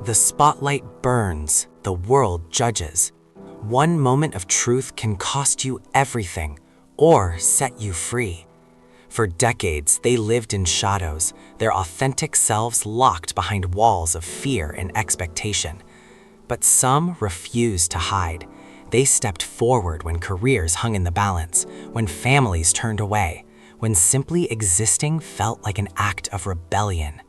The spotlight burns, the world judges. One moment of truth can cost you everything or set you free. For decades, they lived in shadows, their authentic selves locked behind walls of fear and expectation. But some refused to hide. They stepped forward when careers hung in the balance, when families turned away, when simply existing felt like an act of rebellion.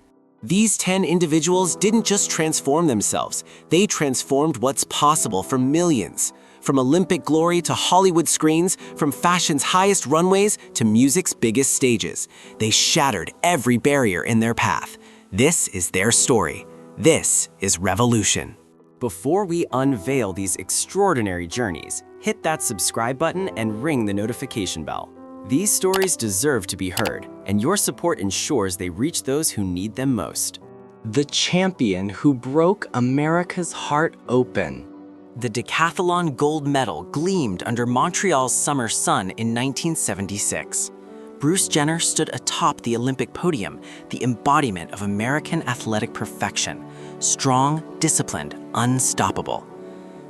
These 10 individuals didn't just transform themselves, they transformed what's possible for millions. From Olympic glory to Hollywood screens, from fashion's highest runways to music's biggest stages, they shattered every barrier in their path. This is their story. This is revolution. Before we unveil these extraordinary journeys, hit that subscribe button and ring the notification bell. These stories deserve to be heard, and your support ensures they reach those who need them most. The champion who broke America's heart open. The decathlon gold medal gleamed under Montreal's summer sun in 1976. Bruce Jenner stood atop the Olympic podium, the embodiment of American athletic perfection. Strong, disciplined, unstoppable.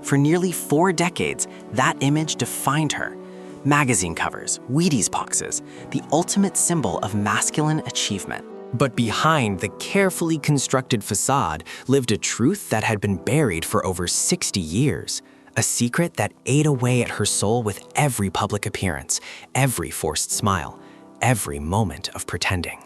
For nearly 4 decades, that image defined her. Magazine covers, Wheaties boxes, the ultimate symbol of masculine achievement. But behind the carefully constructed facade lived a truth that had been buried for over 60 years. A secret that ate away at her soul with every public appearance, every forced smile, every moment of pretending.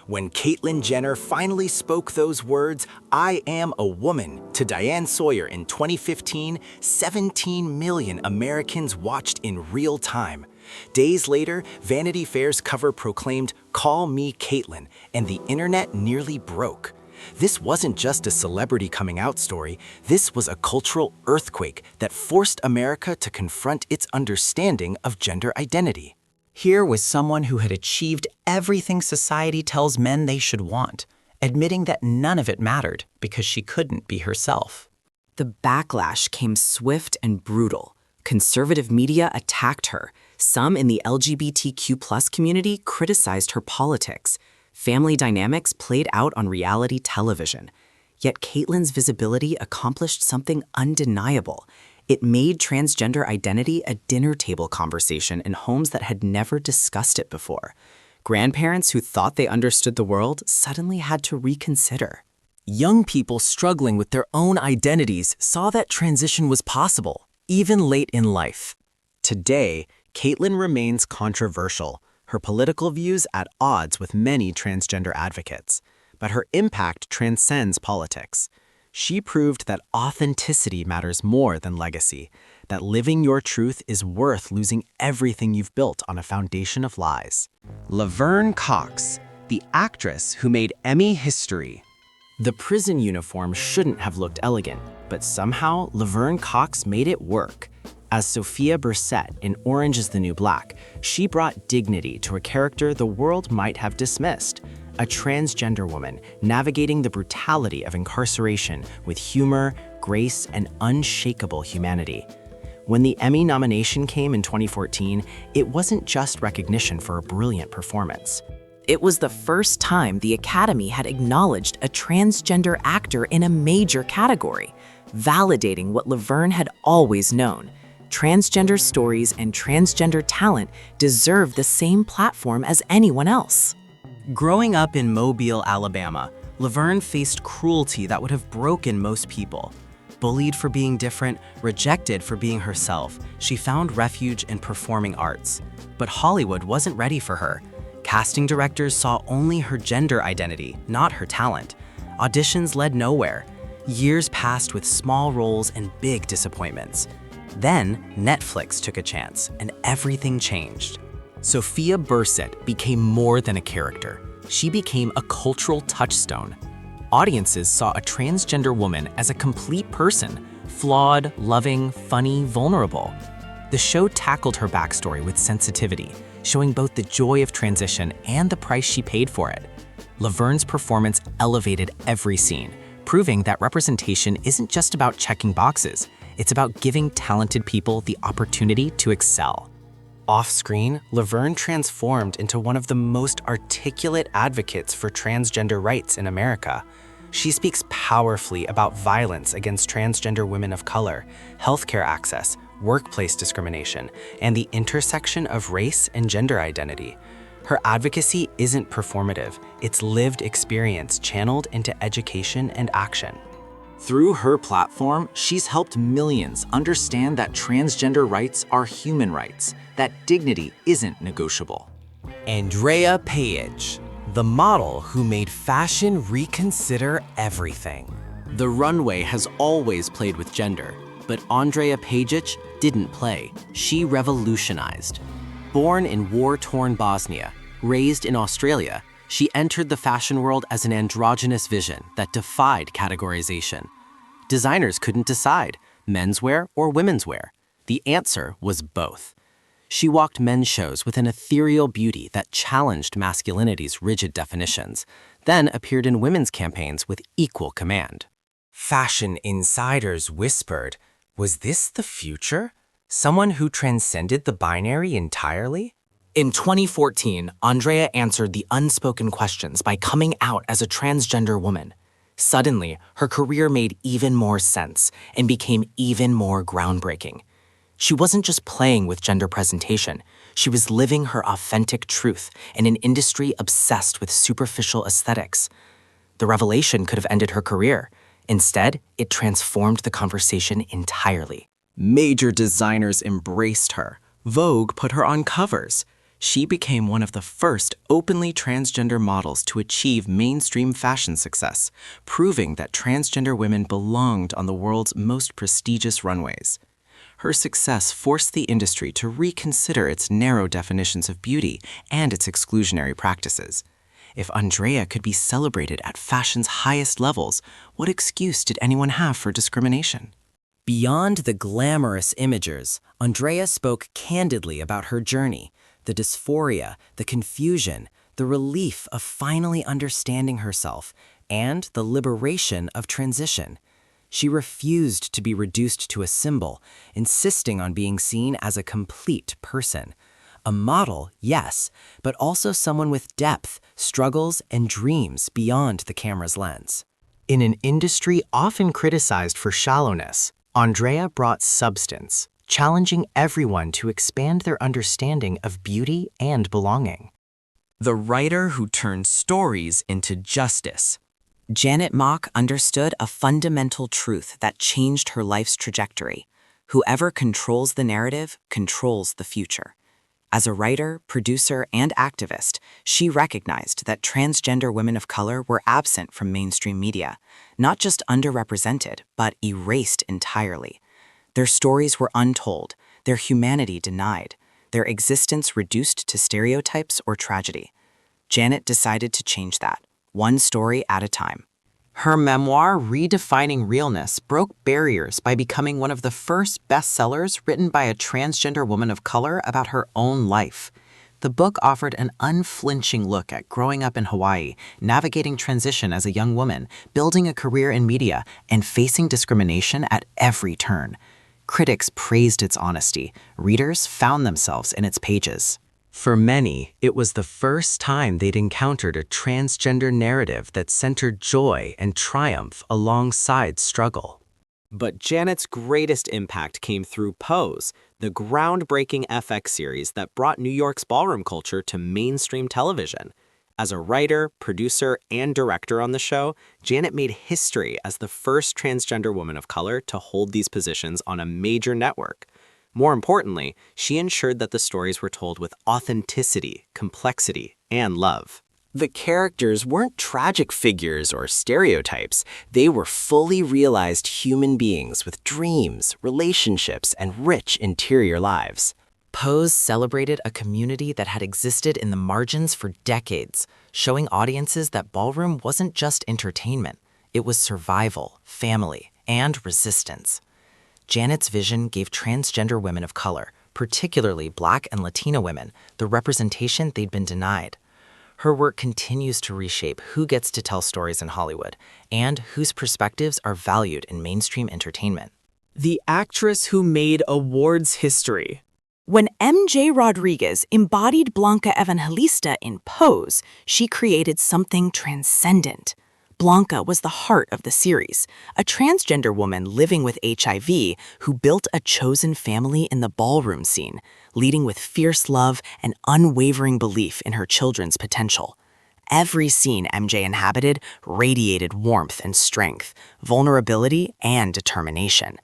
When Caitlyn Jenner finally spoke those words, "I am a woman," to Diane Sawyer in 2015, 17 million Americans watched in real time. Days later, Vanity Fair's cover proclaimed, "Call me Caitlyn," and the internet nearly broke. This wasn't just a celebrity coming out story, this was a cultural earthquake that forced America to confront its understanding of gender identity. Here was someone who had achieved everything society tells men they should want, admitting that none of it mattered because she couldn't be herself. The backlash came swift and brutal. Conservative media attacked her. Some in the LGBTQ+ community criticized her politics. Family dynamics played out on reality television. Yet Caitlyn's visibility accomplished something undeniable. It made transgender identity a dinner table conversation in homes that had never discussed it before. Grandparents who thought they understood the world suddenly had to reconsider. Young people struggling with their own identities saw that transition was possible, even late in life. Today, Caitlyn remains controversial, her political views at odds with many transgender advocates, but her impact transcends politics. She proved that authenticity matters more than legacy, that living your truth is worth losing everything you've built on a foundation of lies. Laverne Cox, the actress who made Emmy history. The prison uniform shouldn't have looked elegant, but somehow Laverne Cox made it work. As Sophia Bursette in Orange is the New Black, she brought dignity to a character the world might have dismissed. A transgender woman navigating the brutality of incarceration with humor, grace, and unshakable humanity. When the Emmy nomination came in 2014, it wasn't just recognition for a brilliant performance. It was the first time the Academy had acknowledged a transgender actor in a major category, validating what Laverne had always known. Transgender stories and transgender talent deserve the same platform as anyone else. Growing up in Mobile, Alabama, Laverne faced cruelty that would have broken most people. Bullied for being different, rejected for being herself, she found refuge in performing arts. But Hollywood wasn't ready for her. Casting directors saw only her gender identity, not her talent. Auditions led nowhere. Years passed with small roles and big disappointments. Then, Netflix took a chance, and everything changed. Sophia Bursette became more than a character. She became a cultural touchstone. Audiences saw a transgender woman as a complete person, flawed, loving, funny, vulnerable. The show tackled her backstory with sensitivity, showing both the joy of transition and the price she paid for it. Laverne's performance elevated every scene, proving that representation isn't just about checking boxes, it's about giving talented people the opportunity to excel. Off-screen, Laverne transformed into one of the most articulate advocates for transgender rights in America. She speaks powerfully about violence against transgender women of color, healthcare access, workplace discrimination, and the intersection of race and gender identity. Her advocacy isn't performative, it's lived experience channeled into education and action. Through her platform, she's helped millions understand that transgender rights are human rights, that dignity isn't negotiable. Andrea Page, the model who made fashion reconsider everything. The runway has always played with gender, but Andrea Pajic didn't play. She revolutionized. Born in war-torn Bosnia, raised in Australia, she entered the fashion world as an androgynous vision that defied categorization. Designers couldn't decide, menswear or women's wear. The answer was both. She walked men's shows with an ethereal beauty that challenged masculinity's rigid definitions, then appeared in women's campaigns with equal command. Fashion insiders whispered, was this the future? Someone who transcended the binary entirely? In 2014, Andrea answered the unspoken questions by coming out as a transgender woman. Suddenly, her career made even more sense and became even more groundbreaking. She wasn't just playing with gender presentation, she was living her authentic truth in an industry obsessed with superficial aesthetics. The revelation could have ended her career. Instead, it transformed the conversation entirely. Major designers embraced her. Vogue put her on covers. She became one of the first openly transgender models to achieve mainstream fashion success, proving that transgender women belonged on the world's most prestigious runways. Her success forced the industry to reconsider its narrow definitions of beauty and its exclusionary practices. If Andrea could be celebrated at fashion's highest levels, what excuse did anyone have for discrimination? Beyond the glamorous imagers, Andrea spoke candidly about her journey, the dysphoria, the confusion, the relief of finally understanding herself, and the liberation of transition. She refused to be reduced to a symbol, insisting on being seen as a complete person. A model, yes, but also someone with depth, struggles, and dreams beyond the camera's lens. In an industry often criticized for shallowness, Andrea brought substance, challenging everyone to expand their understanding of beauty and belonging. The writer who turned stories into justice. Janet Mock understood a fundamental truth that changed her life's trajectory. Whoever controls the narrative controls the future. As a writer, producer, and activist, she recognized that transgender women of color were absent from mainstream media, not just underrepresented, but erased entirely. Their stories were untold, their humanity denied, their existence reduced to stereotypes or tragedy. Janet decided to change that, one story at a time. Her memoir, Redefining Realness, broke barriers by becoming one of the first bestsellers written by a transgender woman of color about her own life. The book offered an unflinching look at growing up in Hawaii, navigating transition as a young woman, building a career in media, and facing discrimination at every turn. Critics praised its honesty. Readers found themselves in its pages. For many, it was the first time they'd encountered a transgender narrative that centered joy and triumph alongside struggle. But Janet's greatest impact came through Pose, the groundbreaking FX series that brought New York's ballroom culture to mainstream television. As a writer, producer, and director on the show, Janet made history as the first transgender woman of color to hold these positions on a major network. More importantly, she ensured that the stories were told with authenticity, complexity, and love. The characters weren't tragic figures or stereotypes. They were fully realized human beings with dreams, relationships, and rich interior lives. Pose celebrated a community that had existed in the margins for decades, showing audiences that ballroom wasn't just entertainment. It was survival, family, and resistance. Janet's vision gave transgender women of color, particularly Black and Latina women, the representation they'd been denied. Her work continues to reshape who gets to tell stories in Hollywood and whose perspectives are valued in mainstream entertainment. The actress who made awards history. When MJ Rodriguez embodied Blanca Evangelista in Pose, she created something transcendent. Blanca was the heart of the series, a transgender woman living with HIV who built a chosen family in the ballroom scene, leading with fierce love and unwavering belief in her children's potential. Every scene MJ inhabited radiated warmth and strength, vulnerability and determination.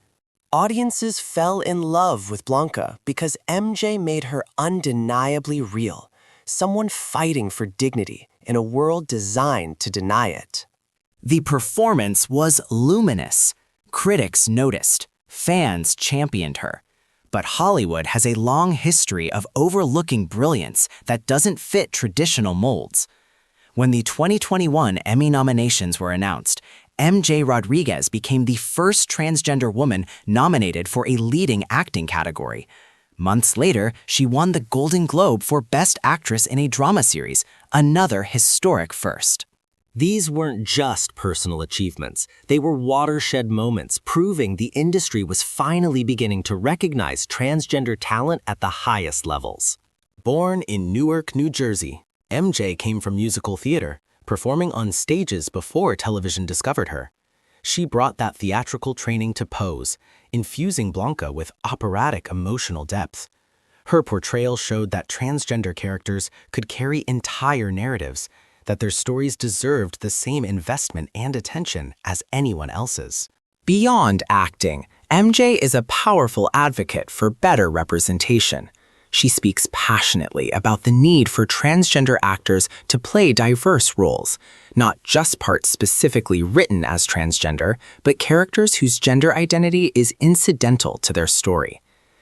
Audiences fell in love with Blanca because MJ made her undeniably real, someone fighting for dignity in a world designed to deny it. The performance was luminous. Critics noticed. Fans championed her. But Hollywood has a long history of overlooking brilliance that doesn't fit traditional molds. When the 2021 Emmy nominations were announced, MJ Rodriguez became the first transgender woman nominated for a leading acting category. Months later, she won the Golden Globe for Best Actress in a Drama Series, another historic first. These weren't just personal achievements. They were watershed moments, proving the industry was finally beginning to recognize transgender talent at the highest levels. Born in Newark, New Jersey, MJ came from musical theater, performing on stages before television discovered her. She brought that theatrical training to Pose, infusing Blanca with operatic emotional depth. Her portrayal showed that transgender characters could carry entire narratives, that their stories deserved the same investment and attention as anyone else's. Beyond acting, MJ is a powerful advocate for better representation. She speaks passionately about the need for transgender actors to play diverse roles, not just parts specifically written as transgender, but characters whose gender identity is incidental to their story.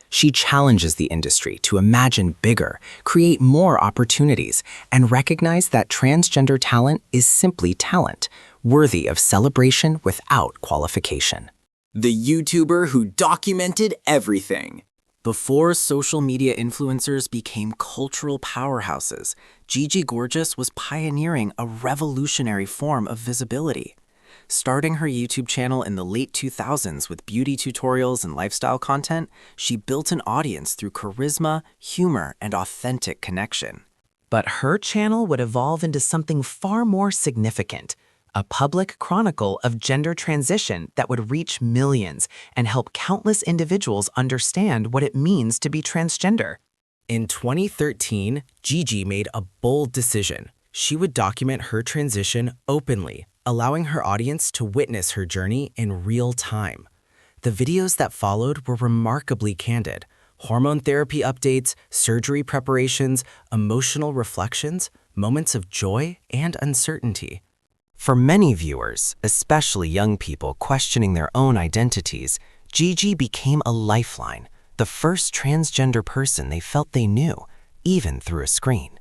She challenges the industry to imagine bigger, create more opportunities, and recognize that transgender talent is simply talent, worthy of celebration without qualification. The YouTuber who documented everything. Before social media influencers became cultural powerhouses, Gigi Gorgeous was pioneering a revolutionary form of visibility. Starting her YouTube channel in the late 2000s with beauty tutorials and lifestyle content, she built an audience through charisma, humor, and authentic connection. But her channel would evolve into something far more significant, a public chronicle of gender transition that would reach millions and help countless individuals understand what it means to be transgender. In 2013, Gigi made a bold decision. She would document her transition openly, allowing her audience to witness her journey in real time. The videos that followed were remarkably candid. Hormone therapy updates, surgery preparations, emotional reflections, moments of joy and uncertainty. For many viewers, especially young people questioning their own identities, Gigi became a lifeline, the first transgender person they felt they knew, even through a screen.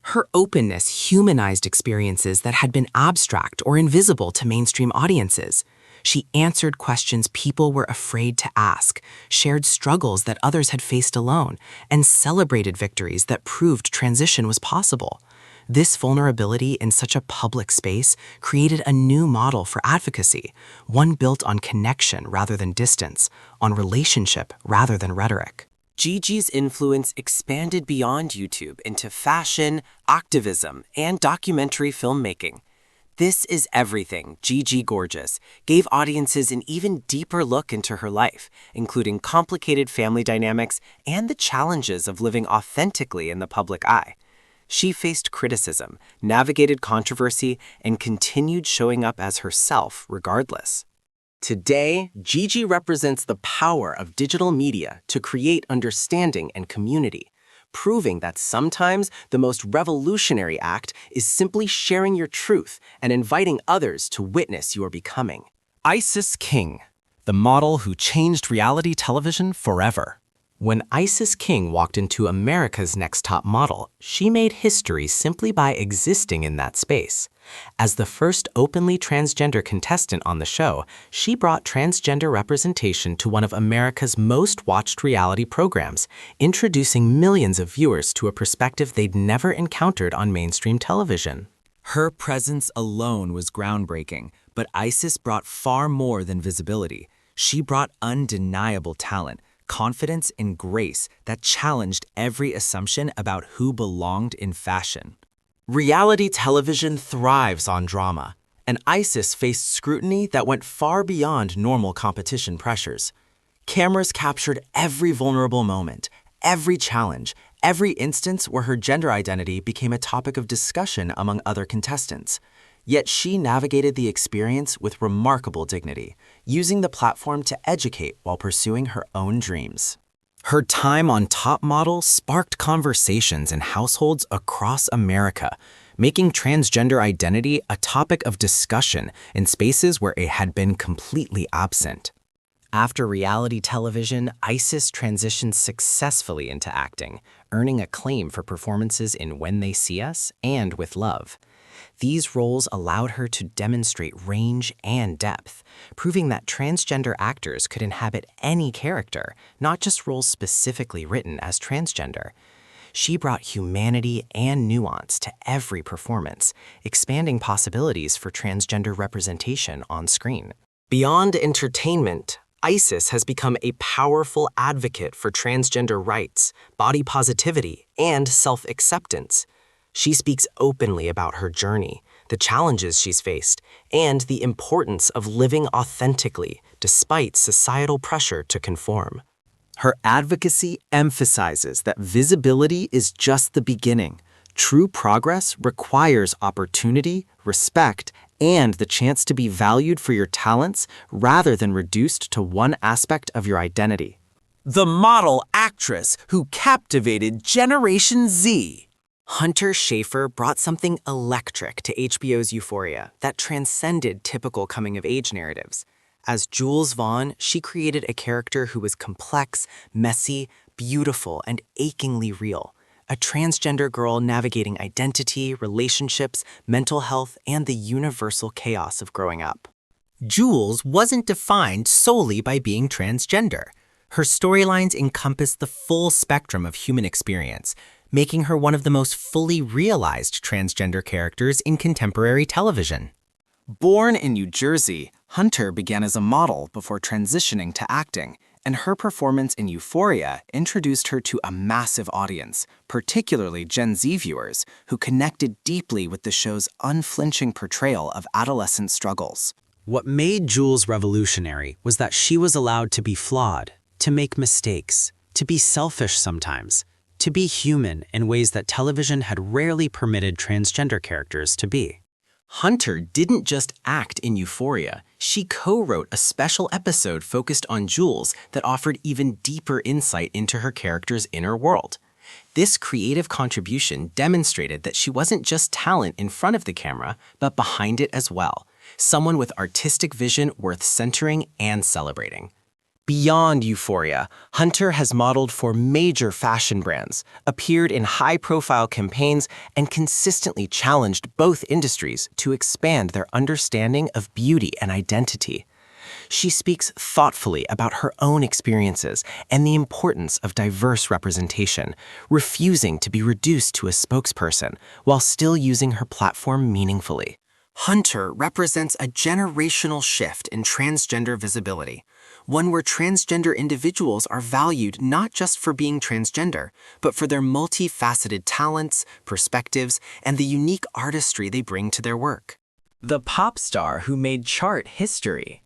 Her openness humanized experiences that had been abstract or invisible to mainstream audiences. She answered questions people were afraid to ask, shared struggles that others had faced alone, and celebrated victories that proved transition was possible. This vulnerability in such a public space created a new model for advocacy, one built on connection rather than distance, on relationship rather than rhetoric. Gigi's influence expanded beyond YouTube into fashion, activism, and documentary filmmaking. This is Everything, Gigi Gorgeous, gave audiences an even deeper look into her life, including complicated family dynamics and the challenges of living authentically in the public eye. She faced criticism, navigated controversy, and continued showing up as herself regardless. Today, Gigi represents the power of digital media to create understanding and community, proving that sometimes the most revolutionary act is simply sharing your truth and inviting others to witness your becoming. Isis King, the model who changed reality television forever. When Isis King walked into America's Next Top Model, she made history simply by existing in that space. As the first openly transgender contestant on the show, she brought transgender representation to one of America's most watched reality programs, introducing millions of viewers to a perspective they'd never encountered on mainstream television. Her presence alone was groundbreaking, but Isis brought far more than visibility. She brought undeniable talent, confidence, and grace that challenged every assumption about who belonged in fashion. Reality television thrives on drama. And Isis faced scrutiny that went far beyond normal competition pressures. Cameras captured every vulnerable moment, every challenge, every instance where her gender identity became a topic of discussion among other contestants. Yet she navigated the experience with remarkable dignity, using the platform to educate while pursuing her own dreams. Her time on Top Model sparked conversations in households across America, making transgender identity a topic of discussion in spaces where it had been completely absent. After reality television, Isis transitioned successfully into acting, earning acclaim for performances in When They See Us and With Love. These roles allowed her to demonstrate range and depth, proving that transgender actors could inhabit any character, not just roles specifically written as transgender. She brought humanity and nuance to every performance, expanding possibilities for transgender representation on screen. Beyond entertainment, Isis has become a powerful advocate for transgender rights, body positivity, and self-acceptance. She speaks openly about her journey, the challenges she's faced, and the importance of living authentically despite societal pressure to conform. Her advocacy emphasizes that visibility is just the beginning. True progress requires opportunity, respect, and the chance to be valued for your talents rather than reduced to one aspect of your identity. The model actress who captivated Generation Z. Hunter Schafer brought something electric to HBO's Euphoria that transcended typical coming-of-age narratives. As Jules Vaughn, she created a character who was complex, messy, beautiful, and achingly real. A transgender girl navigating identity, relationships, mental health, and the universal chaos of growing up. Jules wasn't defined solely by being transgender. Her storylines encompassed the full spectrum of human experience, making her one of the most fully realized transgender characters in contemporary television. Born in New Jersey, Hunter began as a model before transitioning to acting, and her performance in Euphoria introduced her to a massive audience, particularly Gen Z viewers, who connected deeply with the show's unflinching portrayal of adolescent struggles. What made Jules revolutionary was that she was allowed to be flawed, to make mistakes, to be selfish sometimes, to be human in ways that television had rarely permitted transgender characters to be. Hunter didn't just act in Euphoria, she co-wrote a special episode focused on Jules that offered even deeper insight into her character's inner world. This creative contribution demonstrated that she wasn't just talent in front of the camera, but behind it as well, someone with artistic vision worth centering and celebrating. Beyond Euphoria, Hunter has modeled for major fashion brands, appeared in high-profile campaigns, and consistently challenged both industries to expand their understanding of beauty and identity. She speaks thoughtfully about her own experiences and the importance of diverse representation, refusing to be reduced to a spokesperson while still using her platform meaningfully. Hunter represents a generational shift in transgender visibility, one where transgender individuals are valued not just for being transgender, but for their multifaceted talents, perspectives, and the unique artistry they bring to their work. The pop star who made chart history.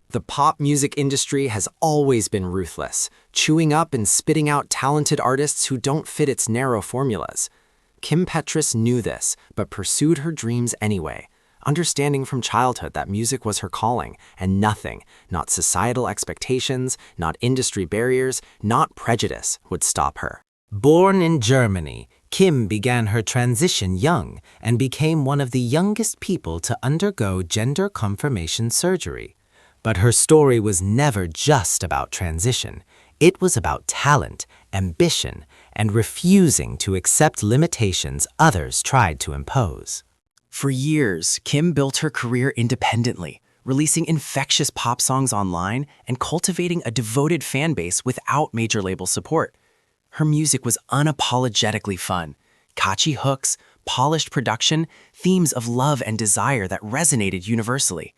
The pop music industry has always been ruthless, chewing up and spitting out talented artists who don't fit its narrow formulas. Kim Petras knew this, but pursued her dreams anyway, understanding from childhood that music was her calling, and nothing, not societal expectations, not industry barriers, not prejudice, would stop her. Born in Germany, Kim began her transition young and became one of the youngest people to undergo gender confirmation surgery. But her story was never just about transition. It was about talent, ambition, and refusing to accept limitations others tried to impose. For years, Kim built her career independently, releasing infectious pop songs online and cultivating a devoted fan base without major label support. Her music was unapologetically fun, catchy hooks, polished production, themes of love and desire that resonated universally.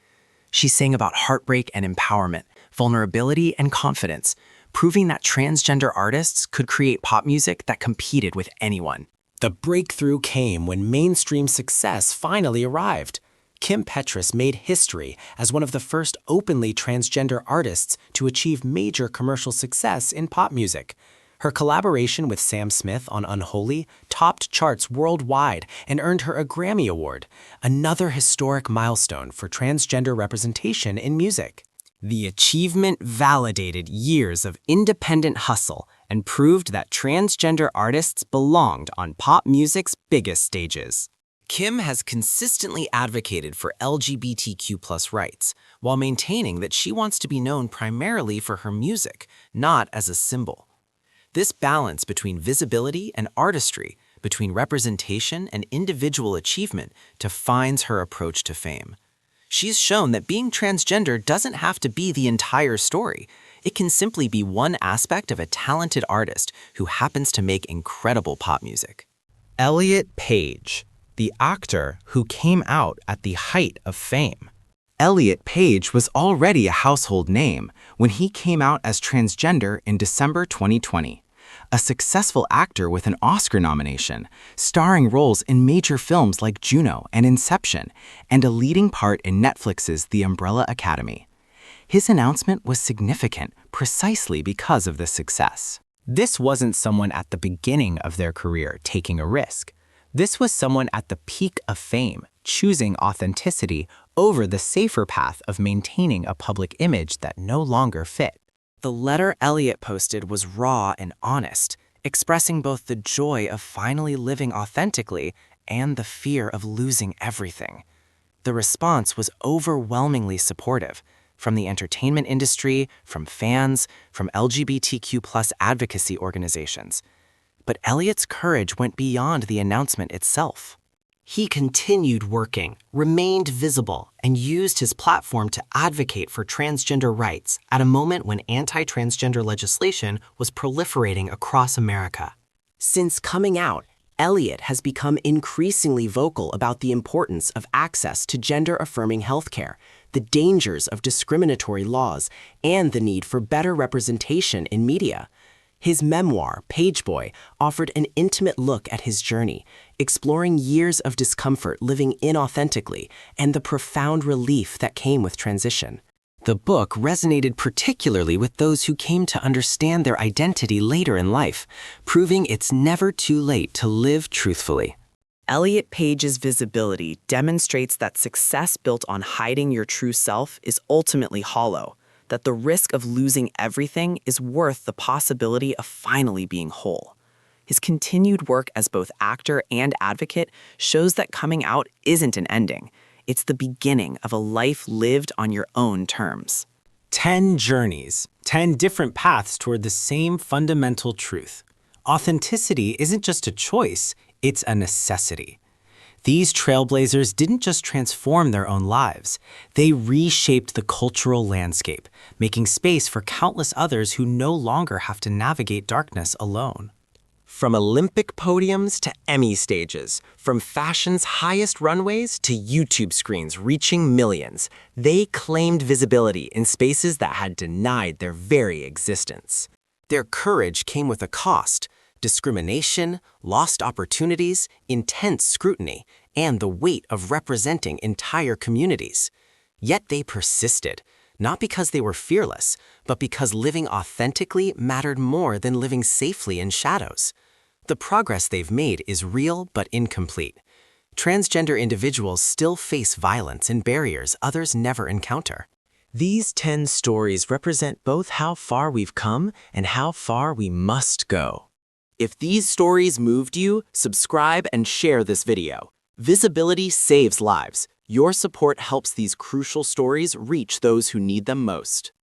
She sang about heartbreak and empowerment, vulnerability and confidence, proving that transgender artists could create pop music that competed with anyone. The breakthrough came when mainstream success finally arrived. Kim Petras made history as one of the first openly transgender artists to achieve major commercial success in pop music. Her collaboration with Sam Smith on Unholy topped charts worldwide and earned her a Grammy Award, another historic milestone for transgender representation in music. The achievement validated years of independent hustle and proved that transgender artists belonged on pop music's biggest stages. Kim has consistently advocated for LGBTQ+ rights, while maintaining that she wants to be known primarily for her music, not as a symbol. This balance between visibility and artistry, between representation and individual achievement, defines her approach to fame. She's shown that being transgender doesn't have to be the entire story. It can simply be one aspect of a talented artist who happens to make incredible pop music. Elliot Page, the actor who came out at the height of fame. Elliot Page was already a household name when he came out as transgender in December 2020. A successful actor with an Oscar nomination, starring roles in major films like Juno and Inception, and a leading part in Netflix's The Umbrella Academy. His announcement was significant precisely because of this success. This wasn't someone at the beginning of their career taking a risk. This was someone at the peak of fame, choosing authenticity over the safer path of maintaining a public image that no longer fit. The letter Elliot posted was raw and honest, expressing both the joy of finally living authentically and the fear of losing everything. The response was overwhelmingly supportive, from the entertainment industry, from fans, from LGBTQ+ advocacy organizations. But Elliot's courage went beyond the announcement itself. He continued working, remained visible, and used his platform to advocate for transgender rights at a moment when anti-transgender legislation was proliferating across America. Since coming out, Elliot has become increasingly vocal about the importance of access to gender-affirming healthcare, the dangers of discriminatory laws, and the need for better representation in media. His memoir, Pageboy, offered an intimate look at his journey, exploring years of discomfort living inauthentically and the profound relief that came with transition. The book resonated particularly with those who came to understand their identity later in life, proving it's never too late to live truthfully. Elliot Page's visibility demonstrates that success built on hiding your true self is ultimately hollow, that the risk of losing everything is worth the possibility of finally being whole. His continued work as both actor and advocate shows that coming out isn't an ending. It's the beginning of a life lived on your own terms. 10 journeys, 10 different paths toward the same fundamental truth. Authenticity isn't just a choice, it's a necessity. These trailblazers didn't just transform their own lives, they reshaped the cultural landscape, making space for countless others who no longer have to navigate darkness alone. From Olympic podiums to Emmy stages, from fashion's highest runways to YouTube screens reaching millions, they claimed visibility in spaces that had denied their very existence. Their courage came with a cost: discrimination, lost opportunities, intense scrutiny, and the weight of representing entire communities. Yet they persisted, not because they were fearless, but because living authentically mattered more than living safely in shadows. The progress they've made is real but incomplete. Transgender individuals still face violence and barriers others never encounter. These 10 stories represent both how far we've come and how far we must go. If these stories moved you, subscribe and share this video. Visibility saves lives. Your support helps these crucial stories reach those who need them most.